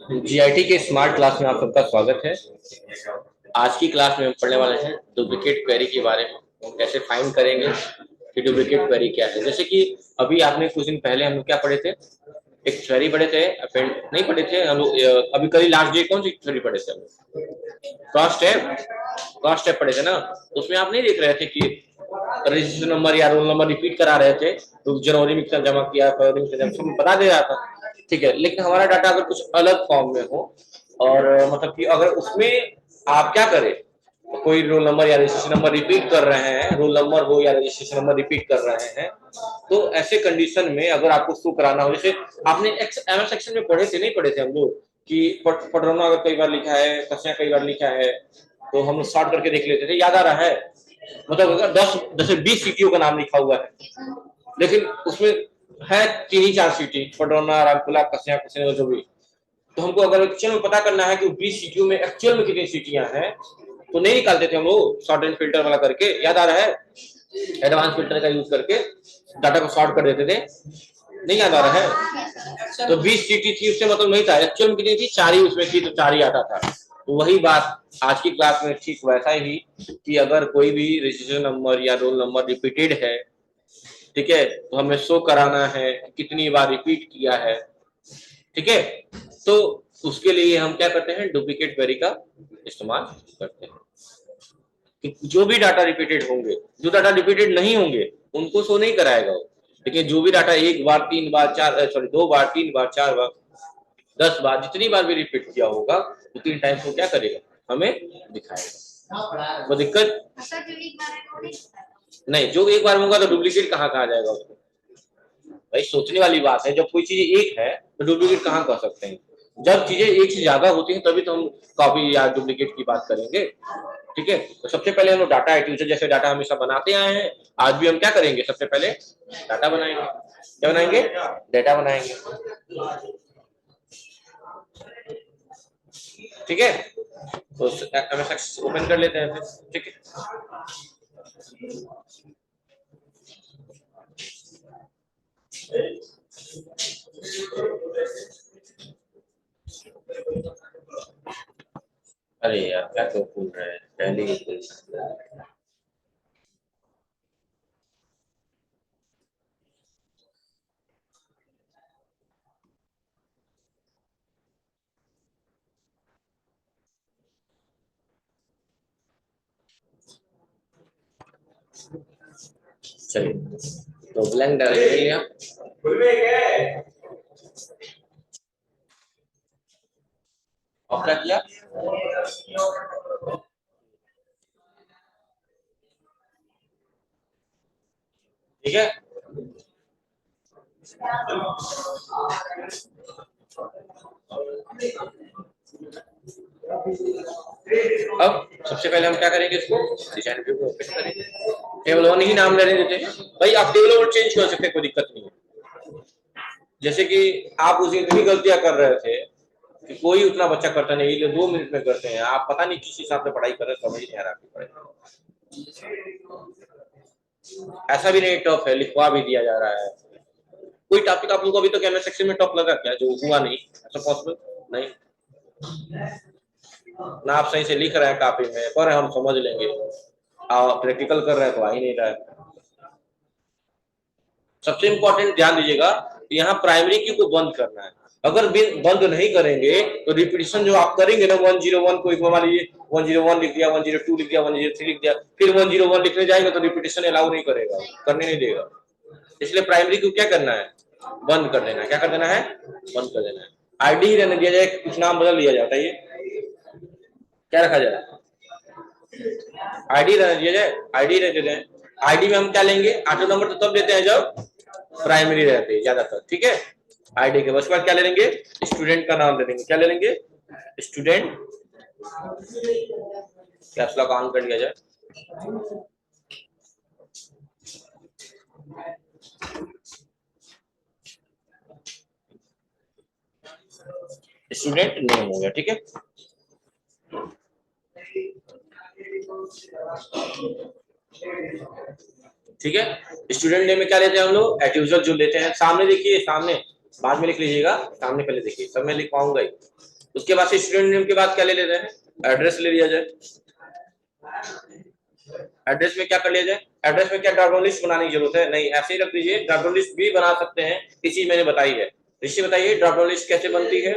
GIT के smart class में आप सबका स्वागत है। आज की क्लास में हम पढ़ने वाले हैं डुप्लीकेट क्वेरी के बारे में, कैसे फाइंड करेंगे कि डुप्लीकेट क्वेरी क्या है। जैसे कि अभी आपने कुछ दिन पहले हम लोग क्या पढ़े थे, एक थ्योरी पढ़े थे, अपेंड नहीं पढ़े थे हम लोग। अभी कल लास्ट डे कौन सी थ्योरी पढ़े थे हम लोग? क्रॉस स्टेप पढ़े थे ना। उसमें आप नहीं देख रहे थे कि रजिस्ट्रेशन नंबर या रोल नंबर रिपीट करा रहे थे, तो जनवरी में कितना जमा किया, फरवरी में कितना जमा, बता दे रहा था। ठीक है, लेकिन हमारा डाटा अगर कुछ अलग फॉर्म में हो और मतलब कि अगर उसमें आप क्या करें, कोई रोल नंबर या रजिस्ट्रेशन नंबर रिपीट कर रहे हैं, रोल नंबर हो या रजिस्ट्रेशन नंबर रिपीट कर रहे हैं, तो ऐसे कंडीशन में अगर आपको शो कराना हो, जैसे आपने एमएस सेक्शन में पढ़े थे, नहीं पढ़े थे हम लोग कि पटरौना अगर कई बार लिखा है, कसिया कई बार लिखा है, तो हम शॉर्ट करके देख लेते थे, याद आ रहा है? मतलब अगर 10 20 सिटियों का नाम लिखा हुआ है, लेकिन उसमें है 3 ही 4 सिटी, पटरौना, रामपुला, कसिया, कुशीनगर, जो भी। तो हमको अगर एक्चुअल में पता करना है कि 20 सिटियों में एक्चुअल में कितनी सिटियां हैं, तो नहीं निकालते थे हम लोग शॉर्ट एंड फिल्टर वाला करके, याद आ रहा है? एडवांस फिल्टर का यूज करके डाटा को सॉर्ट कर देते थे, नहीं याद आ रहा है? तो 20 सिटी थी, उससे मतलब नहीं था एक्चुअल में कितनी थी, 4 ही उसमें थी, तो 4 ही आता था। तो वही बात आज की क्लास में ठीक वैसा ही, कि अगर कोई भी रजिस्ट्रेशन नंबर या रोल नंबर रिपीटेड है, ठीक है, तो हमें शो कराना है कितनी बार रिपीट किया है। ठीक है, तो उसके लिए हम क्या करते हैं, डुप्लीकेट क्वेरी का इस्तेमाल करते हैं। कि जो भी डाटा रिपीटेड होंगे, जो डाटा रिपीटेड नहीं होंगे उनको शो नहीं कराएगा वो, लेकिन जो भी डाटा 1 बार 3 बार 4 सॉरी 2 बार 3 बार 4 बार 10 बार जितनी बार भी रिपीट किया होगा, उतनी टाइम को क्या करेगा, हमें दिखाएगा। वो दिक्कत नहीं, जो एक बार होगा तो डुप्लीकेट कहाँ कहा जाएगा उसको? भाई सोचने वाली बात है, जब कोई चीज एक है तो डुप्लीकेट कहाँ कर सकते हैं? जब चीजें एक से ज्यादा होती हैं तभी तो हम कॉपी या डुप्लीकेट की बात करेंगे। ठीक है, तो सबसे पहले हम लोग डाटा एक्विजिशन जैसे डाटा हमेशा बनाते आए हैं, आज भी हम क्या करेंगे, सबसे पहले डाटा बनाएंगे। क्या बनाएंगे? डाटा बनाएंगे। ठीक है, तो एमएस ओपन कर लेते हैं फिर। ठीक है, अरे यार क्या तो भूल रहे हैं, पहले ही भूल रहे हैं। चलिए, तो ब्लैंक डाल लिया। और क्या किया? ठीक है, अब सबसे पहले हम क्या करेंगे, इसको डिजाइन व्यू में ओपन करेंगे। टेबल 1 ही नाम लेने देते हैं भाई, आप टेबल और चेंज कर सकते हैं, कोई दिक्कत नहीं है। जैसे कि आप उस दिन इतनी गलतियां कर रहे थे कि कोई उतना बच्चा करता नहीं, ये 2 मिनट में करते हैं। आप पता नहीं किस हिसाब से पढ़ाई कर रहे हैं, समझ नहीं आ रहा आपकी पढ़ाई। ऐसा भी नहीं टफ है, लिखवा भी दिया जा रहा है। कोई टॉपिक आप लोगों को अभी तो केमिस्ट्री सेक्शन में टफ लगा क्या, जो हुआ नहीं? ऐसा पॉसिबल नहीं ना। आप सही से लिख रहे हैं कॉपी में, पर हम समझ लेंगे, आप प्रैक्टिकल कर रहे हैं तो आ ही नहीं रहा है। सबसे इंपॉर्टेंट ध्यान दीजिएगा, यहाँ प्राइमरी की को बंद करना है। अगर बंद नहीं करेंगे तो रिपीटिशन जो आप करेंगे ना, 101 को मान लीजिए 101 लिख दिया, 102 लिख दिया, 103 लिख दिया, फिर 101 लिखने जाएगा तो रिपीटिशन अलाउ नहीं करेगा, करने नहीं देगा। इसलिए प्राइमरी को क्या करना है, बंद कर देना है। क्या कर देना है? बंद कर देना है। आईडी ही रहने दिया जाए, कुछ नाम बदल दिया जाता है, ये क्या रखा जाए, आईडी रहने दिया जाए, आईडी रहने देते हैं। आईडी में हम क्या लेंगे, ऑटो नंबर तो तब लेते हैं जब प्राइमरी रहते हैं ज्यादातर। ठीक है, आईडी के उसके बाद क्या ले लेंगे, स्टूडेंट का नाम ले लेंगे। क्या ले लेंगे? स्टूडेंट। कैप्स लॉक ऑन कर लिया जाए। स्टूडेंट नेम हो गया। ठीक है, ठीक है, स्टूडेंट नेम में क्या लेते हैं हम लोग, एट यूजुअल जो लेते हैं। सामने देखिए, सामने बाद में लिख लीजिएगा, सामने पहले देखिए, सब मैं लिखवाऊंगा ही। उसके बाद से स्टूडेंट नेम के बाद क्या ले लेते हैं, एड्रेस ले लिया जाए। एड्रेस में क्या कर लिया जाए, एड्रेस में क्या ड्रॉप डाउन लिस्ट बनाने की जरूरत है, नहीं ऐसे ही रख दीजिए। ड्रॉप डाउन लिस्ट भी बना सकते हैं, इसी मैंने बताई है। ऋषि बताइए ड्रॉप डाउन लिस्ट कैसे बनती है।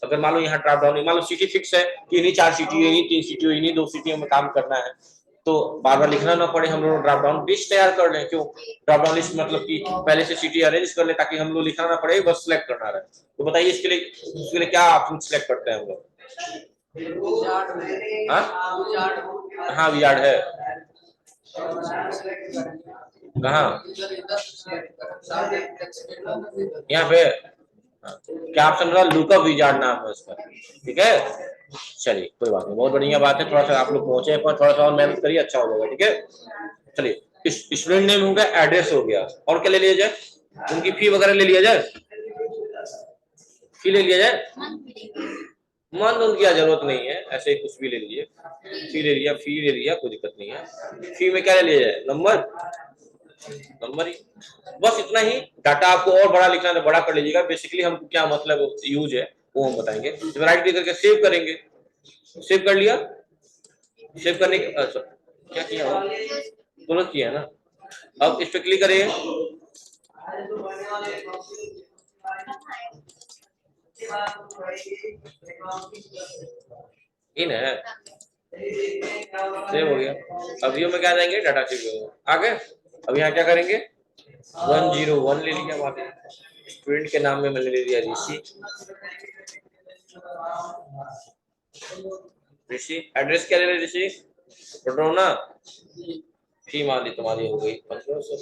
अगर मान लो यहाँ ड्रॉप डाउन, मान लो सिटी फिक्स है कि इन्हीं 4 सिटी, इन्हीं 3 सिटी, इन्हीं 2 सिटियों में काम करना है, तो बार बार लिखना ना पड़े, हम लोग ड्रॉप डाउन लिस्ट तैयार कर लें। क्यों ड्रॉप डाउन लिस्ट, मतलब कि पहले से सिटी अरेंज कर ले ताकि हम लोग लिखना ना पड़े, बस सिलेक्ट करना रहे। तो बताइए इसके लिए क्या ऑप्शन सिलेक्ट करते हैं हम लोग। हाँ विजार्ड है, कहाँ, यहाँ पे क्या ऑप्शन रहा, लुकअप विजार्ड नाम है उसका, ठीक है। चलिए कोई बात नहीं, बहुत बढ़िया बात है, थोड़ा सा आप लोग पहुंचे पर थोड़ा सा और मेहनत करिए, अच्छा हो जाएगा, ठीक है। चलिए स्टूडेंट नेम हो गया, एड्रेस हो गया, और क्या ले लिया जाए, उनकी फी वगैरह ले लिया जाए, फी ले लिया जाए। मंथ उनकी जरूरत नहीं है, ऐसे ही कुछ भी ले लीजिए, फी ले लिया, फी ले लिया, कोई दिक्कत नहीं है। फी में क्या ले लिया जाए, नंबर, नंबर ही, बस इतना ही। डाटा आपको और बड़ा लिखना है तो बड़ा कर लीजिएगा, बेसिकली हमको क्या मतलब यूज है वो हम बताएंगे। तो राइट क्लिक करके सेव करेंगे, सेव कर लिया, सेव करने के अच्छा क्या किया हो, तुरंत किया ना। अब इस पे क्लिक करिए, इन है, सेव हो गया। अब व्यू में क्या जाएंगे, डाटा सेव आगे। अब यहाँ क्या करेंगे, 101 ले लिया, वहां पे स्टूडेंट के नाम में मैंने ले लिया ऋषि, ऋषि एड्रेस क्या ले लिया ऋषि, पटरौना, फी मान ली तुम्हारी हो गई 1500।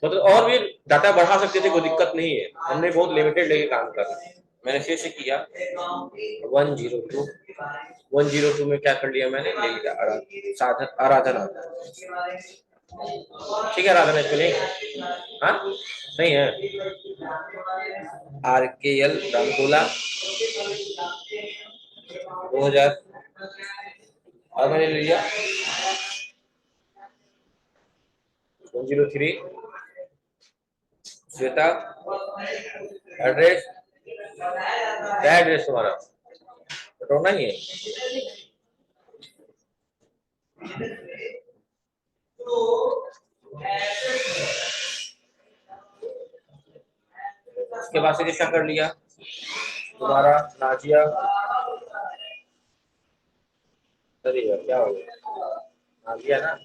मतलब और भी डाटा बढ़ा सकते थे, कोई दिक्कत नहीं है, हमने बहुत लिमिटेड लेके काम कर, मैंने फिर से किया 102 में क्या कर लिया मैंने, ले लिया आराधना, ठीक है आराधना, इसमें नहीं, हाँ नहीं है, RKL रामकोला 2000, और मैंने ले लिया 103 श्वेता, एड्रेस, क्या एड्रेस तुम्हारा, पटौना ही है। उसके बाद से क्या कर लिया, तुम्हारा नाजिया, अरे यार क्या हो गया, नाजिया ना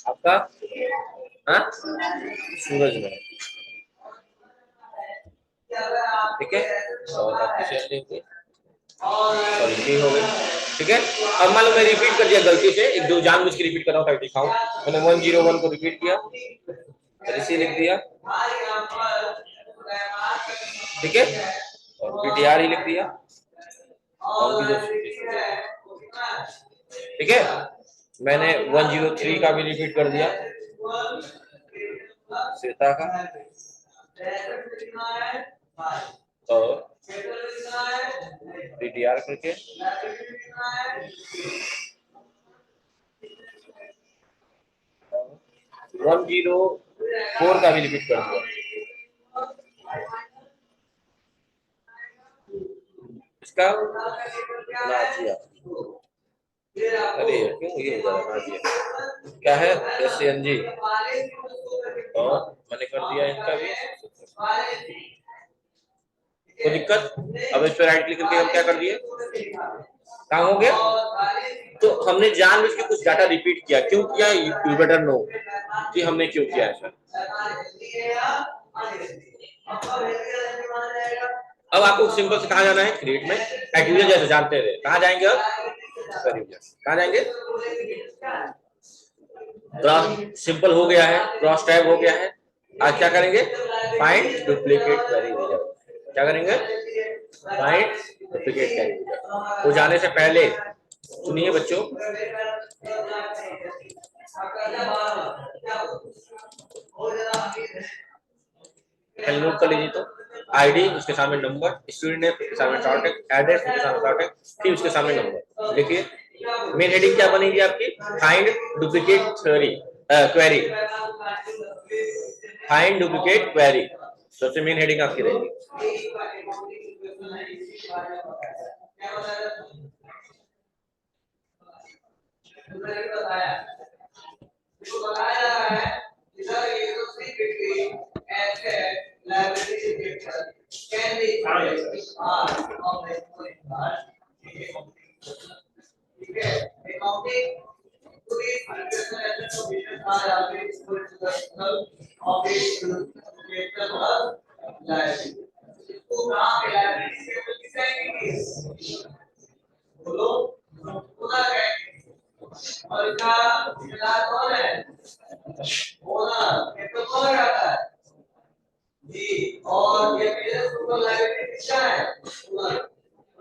आपका, हाँ सूरज में, ठीक है, और आपकी सैलरी सॉरी हो गई, ठीक है। अब मान लो मैं रिपीट कर दिया गलती से, एक दो जानबूझ के रिपीट कर रहा हूँ ताकि दिखाऊं, मैंने 101 को रिपीट किया, ऋषि लिख दिया, ठीक है, और PTR ही लिख दिया, ठीक है। मैंने 103 का भी रिपीट कर दिया, श्वेता का, और PTR करके 104 का भी रिपीट कर दिया, इसका नाजिया, अरे क्यों ये हो जा रहा नाजिया, क्या है SNG, और मैंने कर दिया इनका भी, कोई दिक्कत। अब इस पर राइट क्लिक करके हम क्या कर दिए, काम हो गया। तो हमने जानबूझ के कुछ डाटा रिपीट किया, क्यों किया, यू बेटर नो कि हमने क्यों किया ऐसा। अब आपको सिंपल से कहाँ जाना है, क्रिएट में एक्टिविटी, जैसे जानते रहे कहाँ जाएंगे, अब कहाँ जाएंगे, क्रॉस सिंपल हो गया है, क्रॉस टैब हो गया है। आज क्या करेंगे, फाइंड डुप्लीकेट क्वेरी रिजल्ट, क्या करेंगे, फाइंड डुप्लीकेट क्वेरी रिजल्ट। वो जाने से पहले सुनिए बच्चों, नोट कर लीजिए, तो आईडी उसके सामने नंबर, स्टूडेंट नेम उसके सामने शॉर्ट टेक्स्ट, एड्रेस उसके सामने शॉर्ट टेक्स्ट, फिर उसके सामने नंबर। देखिए मेन हेडिंग क्या बनेगी आपकी, find duplicate query, find duplicate query, सबसे मेन हेडिंग आपकी रहेगी। और ये बिजनेस सुपर लाइबिलिटी कितना है,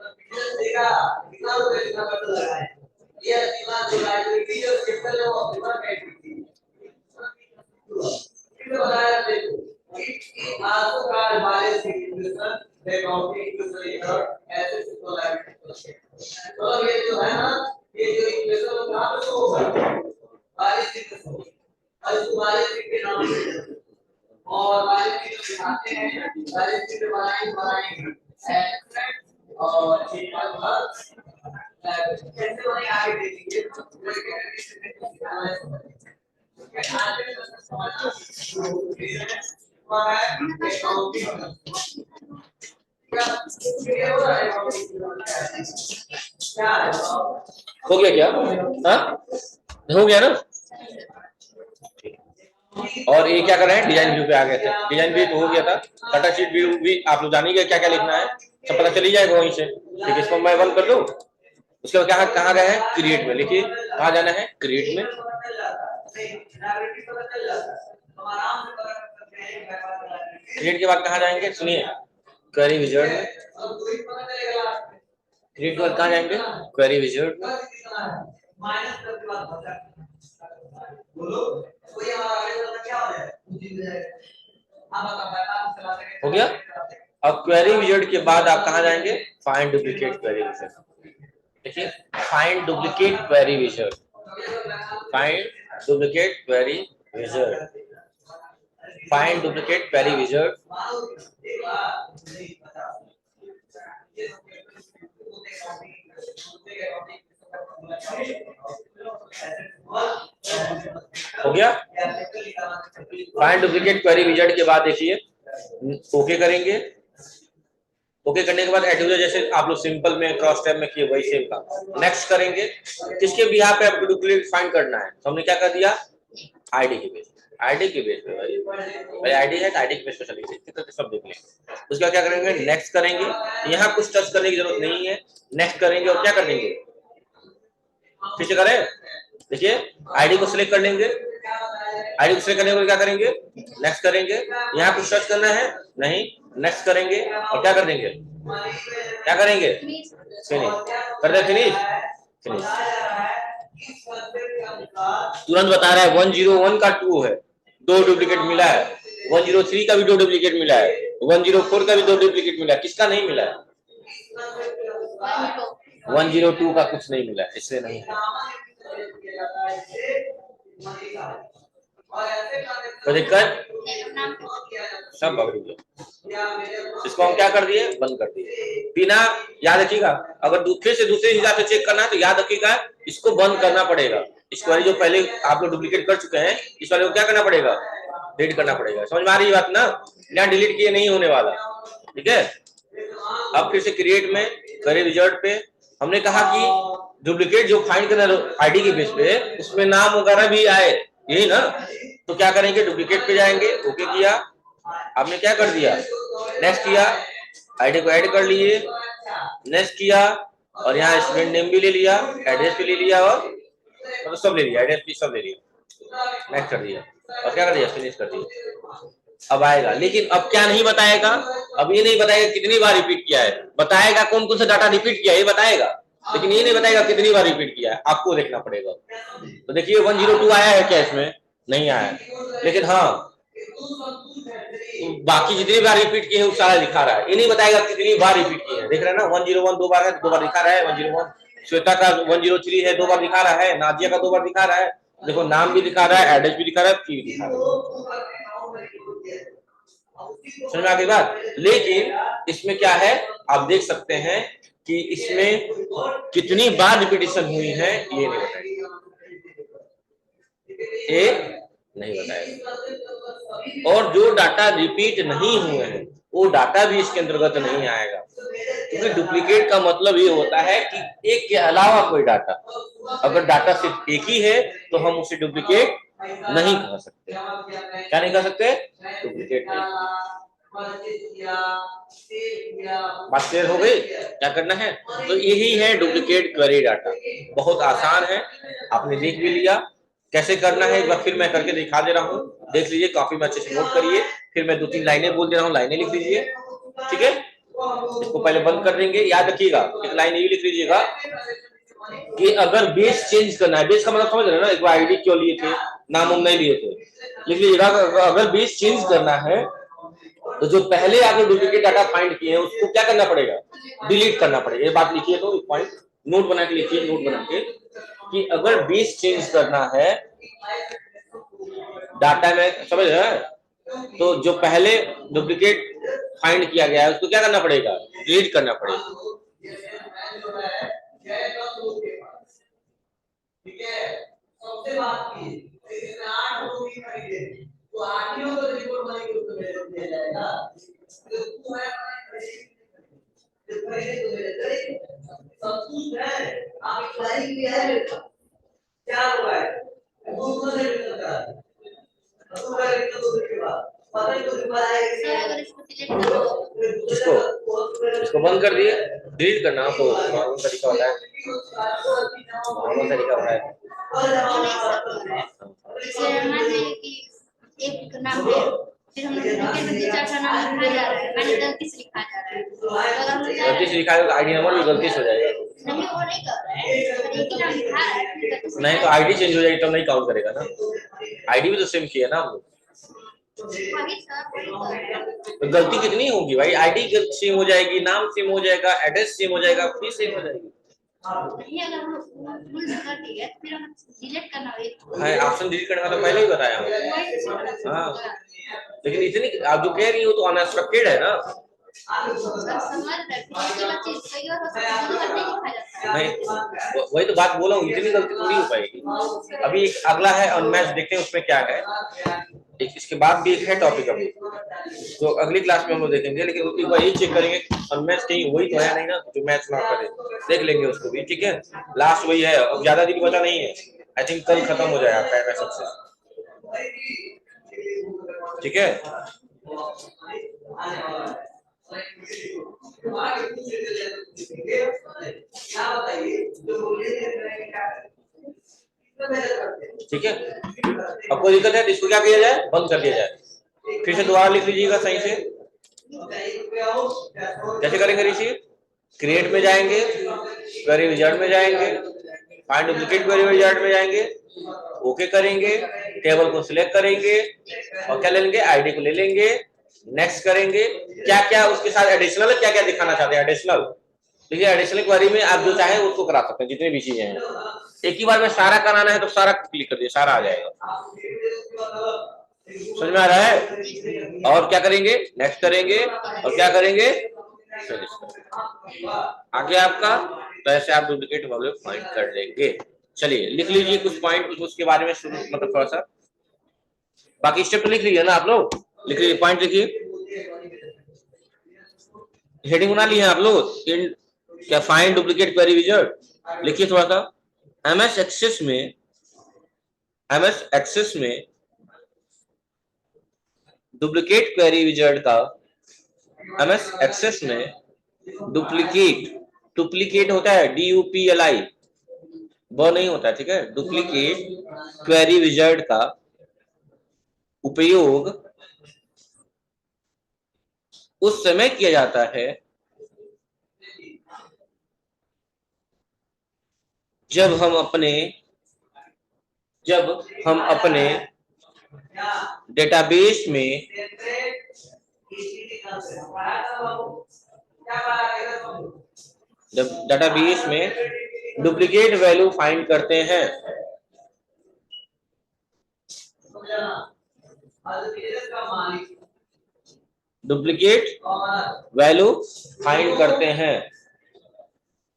बिजनेस देगा कितना रुपए कितना कर लगा है, ये कितना जो लाइबिलिटी जो कैपिटल है वो कितना कैपिटल कितना बताया देखो कि आसो का balance sheet investment accounting user ऐसे सुपर लाइबिलिटी, तो ये जो है ना, ये जो इन्वेस्टमेंट कहां पे होगा, बैलेंस शीट में होगा, और इस बैलेंस शीट के नाम से और बैलेंस शीट दिखाते हैं, बैलेंस शीट बनाएंगे और कैसे बने आगे देखेंगे, हो गया क्या? हाँ हो गया ना। और ये क्या कर रहे हैं, डिजाइन व्यू पे आ गए थे, डिजाइन व्यू तो हो गया था, डाटा शीट व्यू भी आप लोग जानिए क्या क्या लिखना है, सब पता चल ही जाएगा वहीं से। ठीक है, इसको मैं बंद कर दूं। उसके बाद कहाँ गए हैं, क्रिएट में, लिखिए कहाँ जाना है, क्रिएट में। क्रिएट के बाद कहाँ जाएंगे, सुनिए, क्वेरी विजार्ड में। क्रिएट के बाद कहाँ जाएंगे, क्वेरी विजार्ड में। हो गया। अब क्वेरी विजार्ड के बाद आप कहाँ जाएंगे, फाइंड डुप्लीकेट क्वेरी विजार्ड। देखिए find duplicate query wizard, find duplicate query wizard, find duplicate query wizard. हो गया। फाइंड डुप्लीकेट क्वेरी विजार्ड के बाद देखिए ओके करेंगे। ओके करने के बाद एडयूजर जैसे आप लोग सिंपल में क्रॉस टैब में किए वही सेम काम नेक्स्ट करेंगे। किसके बिहाफ पे आपको डुप्लीकेट फाइंड करना है, तो हमने क्या कर दिया, आईडी के बेस, आईडी के बेस पे भाई आईडी है, आईडी के बेस पे चलेंगे, तो सब देख लेंगे। उसके बाद क्या करेंगे, नेक्स्ट करेंगे। यहाँ कुछ टच करने की जरूरत नहीं है, नेक्स्ट करेंगे और क्या कर देंगे, फिर से करें। देखिए आईडी को सिलेक्ट कर लेंगे, आईडी को सिलेक्ट करने के बाद क्या करेंगे, नेक्स्ट करेंगे। यहाँ कुछ सर्च करना है नहीं, नेक्स्ट करेंगे और क्या कर देंगे, क्या करेंगे, फिनिश कर दे, फिनिश फिनिश। तुरंत बता रहा है 101 का 2 है, 2 डुप्लीकेट मिला है, 103 का भी 2 डुप्लीकेट मिला है, 104 का भी 2 डुप्लीकेट मिला है, किसका नहीं मिला है, 102 का कुछ नहीं मिला है, इसलिए नहीं है। तो दिक्कत सब बगड़ गया, इसको हम क्या कर दिए, बंद कर दिए। बिना याद रखिएगा, अगर दूसरे से दूसरे हिसाब से चेक करना है तो याद रखिएगा इसको बंद करना पड़ेगा। इस वाले जो पहले आप लोग डुप्लीकेट कर चुके हैं, इस वाले को क्या करना पड़ेगा, डिलीट करना पड़ेगा। समझ में आ रही है बात ना, यहाँ डिलीट किए नहीं होने वाला, ठीक है। अब फिर से क्रिएट में क्वेरी विजार्ड पे हमने कहा कि डुप्लीकेट जो फाइंड करना आईडी के बेस पे उसमें नाम वगैरह भी आए, यही ना। तो क्या करेंगे, डुप्लीकेट पे जाएंगे, ओके किया, आपने क्या कर दिया, नेक्स्ट किया, आईडी को ऐड कर लिए, नेक्स्ट किया और यहाँ स्टूडेंट नेम भी ले लिया, एड्रेस भी ले लिया और मतलब सब ले लिया, एड्रेस भी सब ले लिया, नेक्स्ट कर दिया और क्या कर दिया, फिनिश कर दिया। अब आएगा, लेकिन अब क्या नहीं बताएगा, अब ये नहीं बताएगा कितनी बार रिपीट किया है, बताएगा कौन कौन सा डाटा रिपीट किया है ये बताएगा, लेकिन ये नहीं बताएगा कितनी बार रिपीट किया है, आपको देखना पड़ेगा। तो देखिए 102 आया है क्या, इसमें नहीं आया है, लेकिन हाँ बाकी जितनी बार रिपीट किए हैं वो सारा दिखा रहा है, ये नहीं बताएगा कितनी बार रिपीट किए हैं। देख रहे हैं ना, 101 2 बार है, 2 बार दिखा रहा है 101, श्वेता का 103 है 2 बार दिखा रहा है, नाजिया का 2 बार दिखा रहा है, देखो नाम भी दिखा रहा है, एड्रेस भी दिखा रहा है, फी भी दिखा रहा है। समझ में आ गई बात। लेकिन इसमें क्या है, आप देख सकते हैं कि इसमें कितनी बार रिपीटिशन हुई है ये नहीं बताएगा, ये नहीं बताएगा। और जो डाटा रिपीट नहीं हुए हैं वो डाटा भी इसके अंतर्गत नहीं आएगा, क्योंकि डुप्लीकेट का मतलब ये होता है कि एक के अलावा कोई डाटा। अगर डाटा सिर्फ एक ही है तो हम उसे डुप्लीकेट नहीं कह सकते। क्या नहीं कह सकते? डुप्लीकेट नहीं। बात क्लियर हो गई? क्या करना है, तो यही है डुप्लीकेट क्वेरी डाटा। बहुत आसान है, आपने देख भी लिया कैसे करना है। एक बार फिर मैं करके दिखा दे रहा हूँ, देख लीजिए, कॉपी में अच्छे से नोट करिए। फिर मैं 2-3 लाइनें बोल दे रहा हूँ, लाइनें लिख लीजिए, ठीक है। इसको पहले बंद कर देंगे। याद रखिएगा, एक लाइन ये लिख लीजिएगा कि अगर बेस चेंज करना है, बेस का मतलब समझ रहे हैं ना, एक बार आईडी क्यों लिए थे, नाम उम नहीं लिए थे, लिख लीजिएगा अगर बेस चेंज करना है तो जो पहले आपने डुप्लीकेट डाटा फाइंड किए हैं उसको क्या करना पड़ेगा, डिलीट करना पड़ेगा। ये बात लिखिए, तो पॉइंट नोट बना के लिखिए, नोट बना के कि अगर बेस चेंज करना है डाटा में, समझ रहे हैं, तो जो पहले डुप्लीकेट फाइंड किया गया है उसको क्या करना पड़ेगा, डिलीट करना पड़ेगा। ठीक है, सबसे बात की इसमें 8 लोग ही खरीदे तो 8 ही को रिपोर्ट बनेगी, उसको दिया जाएगा। तो तू है जो खरीदे तो मेरे करेंगे, सब कुछ है, आप क्लाइंट भी है मेरे पास, क्या हुआ है दूसरों से भी सकता है, तो मैं एक तो के बाद पता ही तो रिप्लाई आएगा। अगर इसको सिलेक्ट करो, इसको बंद कर दिए, डिलीट करना तो नॉर्मल तरीका होता है, नॉर्मल तरीका होता है। एक नाम है, फिर हम लोग के 4 नाम लिखा जा रहा है, मैंने गलती से लिखा जा रहा है, गलती से लिखा है तो आईडी नंबर भी गलती से हो जाएगा। नहीं वो नहीं कर रहा है, एक ही नाम लिखा है, नहीं तो आईडी चेंज हो जाएगी तो नहीं काउंट करेगा ना, आईडी भी तो सेम किया ना हम लोग। तो गलती कितनी होगी भाई, आईडी सेम हो जाएगी, नाम सेम हो जाएगा, एड्रेस सेम हो जाएगा, फीस सेम हो जाएगी। अगर हम फुल कर दिए फिर हम डिलीट करना है, ऑप्शन डिलीट करने का तो पहले ही बताया हूं। हाँ लेकिन इतनी आप जो कह रही हो तो अनएक्सपेक्टेड है ना, नहीं वही तो बात बोला हूँ, इतनी गलती थोड़ी हो पाएगी। अभी एक अगला है अनमैच, देखते हैं उसमें क्या है, एक इसके बाद भी एक है टॉपिक अभी, तो अगली क्लास में हम लोग देखेंगे। लेकिन उसकी वही चेक करेंगे अनमैच कहीं वही तो है नहीं ना जो मैच ना करे, देख लेंगे उसको भी, ठीक है। लास्ट वही है, अब ज्यादा दिन बचा नहीं है, आई थिंक कल खत्म हो जाएगा आपका एमएस सक्सेस, ठीक है। ठीक है, अब कोई दिक्कत है तो इसको क्या किया जाए, बंद कर दिया जाए। फिर से दोबारा लिख लीजिएगा सही से, कैसे करेंगे ऋषि, क्रिएट में जाएंगे, क्वेरी विजार्ड में जाएंगे, फाइंड डुप्लीकेट क्वेरी विजार्ड में जाएंगे, ओके करेंगे, टेबल को सिलेक्ट करेंगे और क्या ले लेंगे, आईडी को ले लेंगे, नेक्स्ट करेंगे। क्या क्या उसके साथ एडिशनल है, क्या क्या दिखाना चाहते हैं एडिशनल, देखिए एडिशनल क्वेरी में आप जो चाहे उसको करा सकते हैं, जितने भी चीजें हैं। एक ही बार में सारा कराना है तो सारा क्लिक कर दिए, सारा आ जाएगा, समझ में आ रहा है। और क्या करेंगे, नेक्स्ट करेंगे और क्या करेंगे, आगे आपका, तो ऐसे आप डुप्लीकेट वैल्यू फाइंड कर लेंगे। चलिए लिख लीजिए कुछ पॉइंट, कुछ उसके बारे में शुरू मतलब थोड़ा सा, बाकी स्टेप तो लिख लीजिए ना आप लोग, लिख लीजिए पॉइंट लिखिए, हेडिंग बना लिए हैं आप लोग, इन क्या फाइंड डुप्लीकेट क्वेरी विजार्ड लिखिए थोड़ा सा। एमएस एक्सेस में डुप्लीकेट क्वेरी विजार्ड का, एमएस एक्सेस में डुप्लीकेट होता है, DUPLI, वो नहीं होता है, ठीक है। डुप्लीकेट क्वेरी विजार्ड का उपयोग उस समय किया जाता है जब हम अपने डेटाबेस में डुप्लीकेट वैल्यू फाइंड करते हैं। डुप्लीकेट वैल्यू फाइंड करते हैं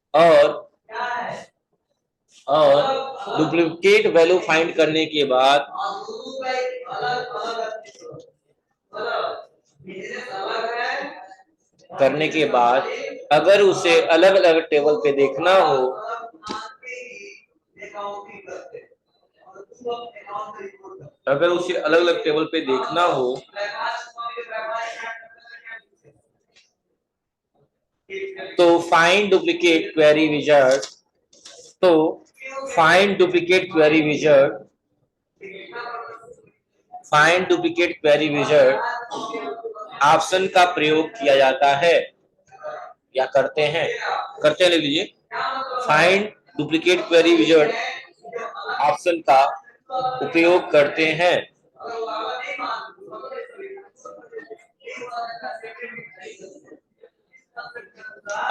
और डुप्लीकेट वैल्यू फाइंड करने के बाद अगर उसे अलग अलग टेबल पे देखना हो तो find duplicate query wizard option का प्रयोग किया जाता है या करते हैं ले लीजिए। Find duplicate query wizard option का उपयोग करते हैं।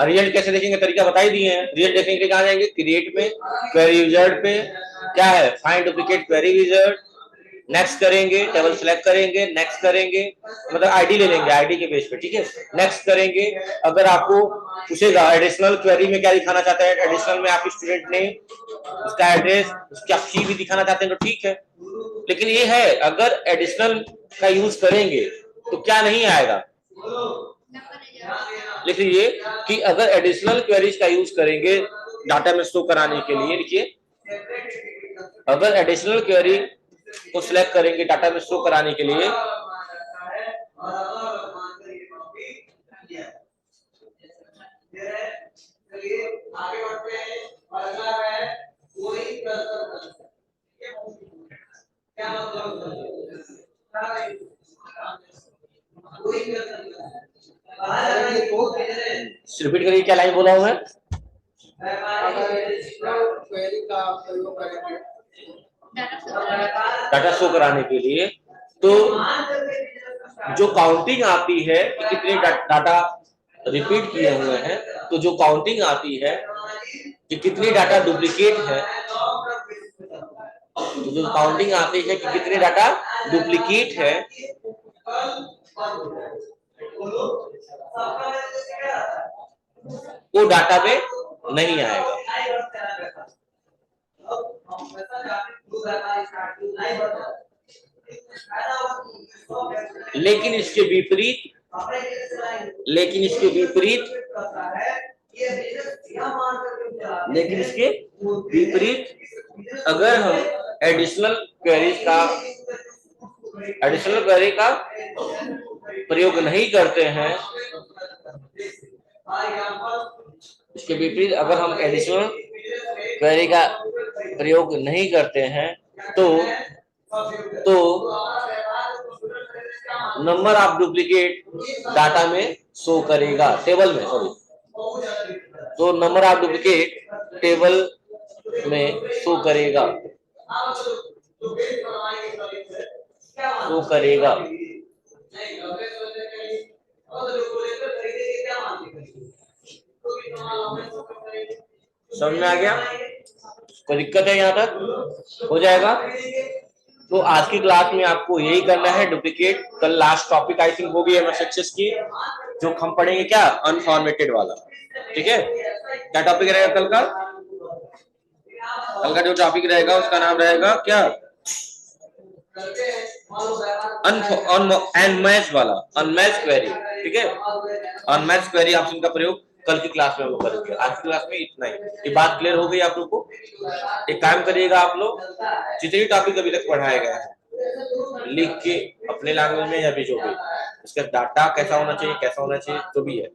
रिजल्ट कैसे देखेंगे, तरीका बता ही दिए हैं। रिजल्ट देखने के लिए कहां जाएंगे, क्रिएट पे, क्वेरी विजार्ड पे क्या है, find duplicate query wizard, next करेंगे, टेबल सेलेक्ट करेंगे, नेक्स्ट करेंगे, मतलब आईडी ले लेंगे, आईडी के बेस पे, ठीक है। नेक्स्ट करेंगे। अगर आपको पूछेगा एडिशनल क्वेरी में क्या दिखाना चाहते हैं, एडिशनल में आपके स्टूडेंट ने उसका एड्रेस, उसका फी भी दिखाना चाहते हैं तो ठीक है, लेकिन ये है अगर एडिशनल का यूज करेंगे तो क्या नहीं आएगा, लिख लीजिए कि अगर एडिशनल क्वेरीज का यूज करेंगे डाटा में स्टोर कराने के लिए, लिखिए अगर एडिशनल क्वेरी को सिलेक्ट करेंगे डाटा में स्टोर कराने के लिए रिपीट करिए, क्या लाइन बोला हूं मैं, डाटा शो कराने के लिए तो जो काउंटिंग आती है कि कितने डाटा रिपीट किए हुए हैं, तो जो काउंटिंग आती है कि कितने डाटा डुप्लीकेट है, तो जो काउंटिंग आती है कि कितने डाटा डुप्लीकेट है, वो डाटा में नहीं आएगा। लेकिन इसके विपरीत अगर हम एडिशनल क्वेरी का प्रयोग नहीं करते हैं, इसके विपरीत अगर हम एडिशनल क्वेरी का प्रयोग नहीं करते हैं तो नंबर ऑफ डुप्लीकेट डाटा में शो करेगा, टेबल में, सॉरी, तो नंबर ऑफ डुप्लीकेट टेबल में शो करेगा। समझ में आ गया, कोई दिक्कत है यहाँ तक, हो जाएगा। तो आज की क्लास में आपको यही करना है, डुप्लीकेट। कल लास्ट टॉपिक आई थिंक होगी एमएस एक्सेस की, जो हम पढ़ेंगे क्या, अनफॉर्मेटेड वाला, ठीक है। क्या टॉपिक रहेगा कल का, जो टॉपिक रहेगा उसका नाम रहेगा क्या, अनमैच वाला, अनमैच क्वेरी, ठीक है। अनमैच क्वेरी ऑप्शन का प्रयोग कल की क्लास में हम लोग करेंगे। आज की क्लास में इतना ही। ये बात क्लियर हो गई आप लोग को। एक काम करिएगा, आप लोग जितने टॉपिक अभी तक पढ़ाए गए हैं लिख के अपने लैंग्वेज में या भी जो भी, उसका डाटा कैसा होना चाहिए जो भी है,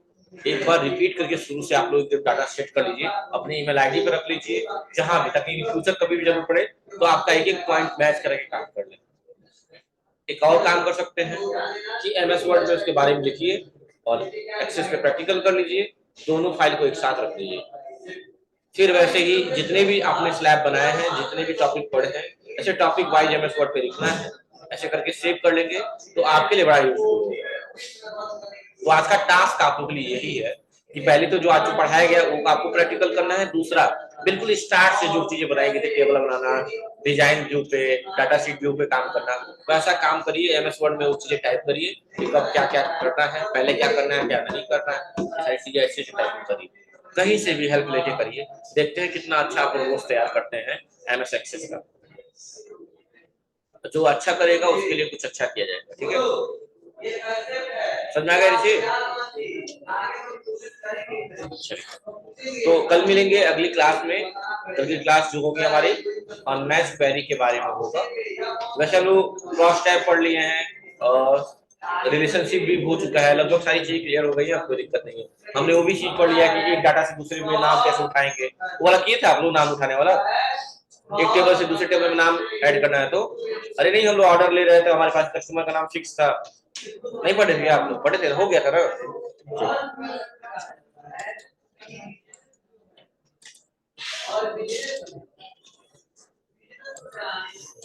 एक बार रिपीट करके शुरू से आप लोग डाटा सेट कर लीजिए, अपनी ईमेल आईडी पर रख लीजिए जहां भी, ताकि फ्यूचर कभी भी जरूरत पड़े तो आपका एक एक पॉइंट मैच करके काम कर ले। एक और काम कर सकते हैं कि एमएस वर्ड में उसके बारे में लिखिए और एक्सेस पे प्रैक्टिकल कर लीजिए, दोनों फाइल को एक साथ रख लीजिए। फिर वैसे ही जितने भी आपने स्लैब बनाए हैं, जितने भी टॉपिक पढ़े हैं, ऐसे टॉपिक वाइज एमएस वर्ड पे लिखना है, ऐसे करके सेव कर लेंगे तो आपके लिए बड़ा यूजफुल है। तो आज का टास्क आप लोग के लिए यही है कि पहले तो जो आज पढ़ाया गया वो आपको प्रैक्टिकल करना है, दूसरा बिल्कुल स्टार्ट से जो चीजें बनाई गई थी, टेबल बनाना, डिजाइन व्यू पे, डाटा शीट व्यू पे काम करना, वैसा काम करिए। एमएस वर्ड में वो चीजें टाइप करिए कि कब क्या क्या करना है, पहले क्या करना है, क्या नहीं करना है, सारी चीजें अच्छे से टाइप करिए। कहीं से भी हेल्प लेके करिए, देखते हैं कितना अच्छा आप रोबोट्स तैयार करते हैं एमएस एक्सेस का। जो अच्छा करेगा उसके लिए कुछ अच्छा किया जाएगा, ठीक है? समझ में आ गया ऋषि? तो कल मिलेंगे अगली क्लास में। अगली क्लास जो होगी हमारी अनमैच्ड क्वेरी के बारे में होगा। वैसे हम लोग क्रॉस टाइप पढ़ लिए हैं और रिलेशनशिप भी हो चुका है, लगभग सारी चीजें क्लियर हो गई है, अब कोई दिक्कत नहीं है। हमने वो भी चीज पढ़ लिया कि एक डाटा से दूसरे में नाम कैसे उठाएंगे, वो वाला किए थे आप लोग, नाम उठाने वाला। एक टेबल से दूसरे टेबल में नाम ऐड करना है तो, अरे नहीं हम लोग ऑर्डर ले रहे थे, हमारे पास कस्टमर का नाम फिक्स था। नहीं पढ़े थे आप लोग? पढ़े थे, हो गया था ना।